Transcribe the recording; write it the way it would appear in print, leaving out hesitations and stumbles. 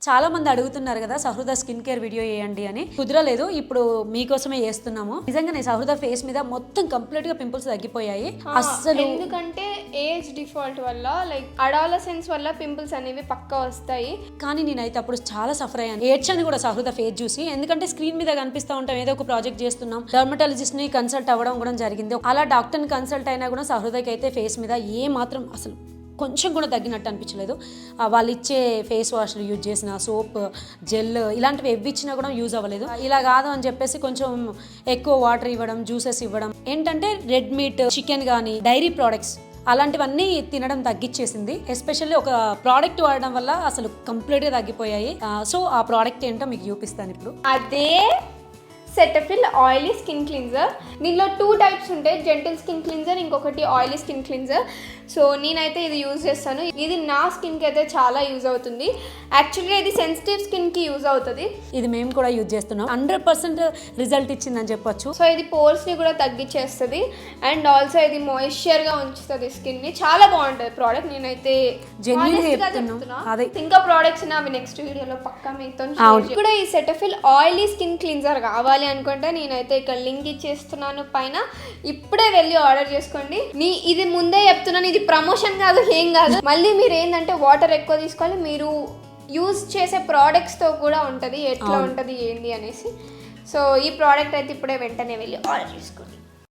చాలా మంది అడుగుతున్నారు కదా సహృద స్కిన్ కేర్ వీడియో చేయండి అని, కుదరలేదు. ఇప్పుడు మీకోసమే చేస్తున్నాము. నిజంగానే సహృద ఫేస్ మీద మొత్తం కంప్లీట్ గా పింపుల్స్ తగ్గిపోయాయి. అసలు ఎందుకంటే ఏజ్ డిఫాల్ట్ వల్ల లైక్ అడాలసెన్స్ వల్ల పింపుల్స్ అనేవి పక్కా వస్తాయి. కానీ నేనైతే అప్పుడు చాలా సఫర్ అయ్యాను, ఏడ్చాను కూడా సహృద ఫేస్ చూసి. ఎందుకంటే స్క్రీన్ మీద కనిపిస్తూ ఉంటాం, ఏదో ఒక ప్రాజెక్ట్ చేస్తున్నాం, డర్మటాలజిస్ట్ ని కన్సల్ట్ అవ్వడం కూడా జరిగింది. అలా డాక్టర్ని కన్సల్ట్ అయినా కూడా సహృదకి అయితే ఫేస్ మీద ఏ మాత్రం అసలు కొంచెం కూడా తగ్గినట్టు అనిపించలేదు. వాళ్ళు ఇచ్చే ఫేస్ వాష్లు యూజ్ చేసిన సోప్, జెల్ ఇలాంటివి ఎవ్వి ఇచ్చినా కూడా యూజ్ అవ్వలేదు. ఇలా కాదు అని చెప్పేసి కొంచెం ఎక్కువ వాటర్ ఇవ్వడం, జ్యూసెస్ ఇవ్వడం, ఏంటంటే రెడ్ మీట్, చికెన్ కానీ డైరీ ప్రోడక్ట్స్ అలాంటివన్నీ తినడం తగ్గించేసింది. ఎస్పెషల్లీ ఒక ప్రోడక్ట్ వాడడం వల్ల అసలు కంప్లీట్గా తగ్గిపోయాయి. సో ఆ ప్రోడక్ట్ ఏంటో మీకు చూపిస్తాను ఇప్పుడు. అదే సెటఫిల్ ఆయిలీ స్కిన్ క్లీన్జర్. దీనిలో 2 టైప్స్ ఉంటాయి, జెంటిల్ స్కిన్ క్లీన్జర్, ఇంకొకటి ఆయిలీ స్కిన్ క్లీన్జర్. సో నేనైతే ఇది యూజ్ చేస్తాను. ఇది నా స్కిన్కి అయితే చాలా యూజ్ అవుతుంది. యాక్చువల్గా ఇది సెన్సిటివ్ స్కిన్కి యూజ్ అవుతుంది. ఇది మేము కూడా యూజ్ చేస్తున్నాం, 100% రిజల్ట్ ఇచ్చిందని చెప్పొచ్చు. సో ఇది పోర్స్ని కూడా తగ్గించేస్తుంది అండ్ ఆల్సో ఇది మాయిశ్చర్గా ఉంచుతుంది స్కిన్ని. చాలా బాగుంటుంది ప్రోడక్ట్. నేనైతే అదే ఇంకా ప్రోడక్ట్స్ అవి నెక్స్ట్ వీడియోలో పక్కా మీతో కూడా. ఈ సెటఫిల్ ఆయిలీ స్కిన్ క్లీన్జర్ కావాలి అనుకుంటే నేనైతే ఇక్కడ లింక్ ఇచ్చేస్తున్నాను పైన, ఇప్పుడే వెళ్ళి ఆర్డర్ చేసుకోండి. ఇది ముందే చెప్తున్నాను, ఇది ప్రమోషన్ కాదు, ఏం కాదు. మళ్ళీ మీరు ఏంటంటే వాటర్ ఎక్కువ తీసుకోవాలి. మీరు యూజ్ చేసే ప్రోడక్ట్స్తో కూడా ఉంటుంది ఎట్లా ఉంటుంది ఏంటి అనేసి. సో ఈ ప్రోడక్ట్ అయితే ఇప్పుడే వెంటనే వెళ్ళి ఆర్డర్ చేసుకోండి.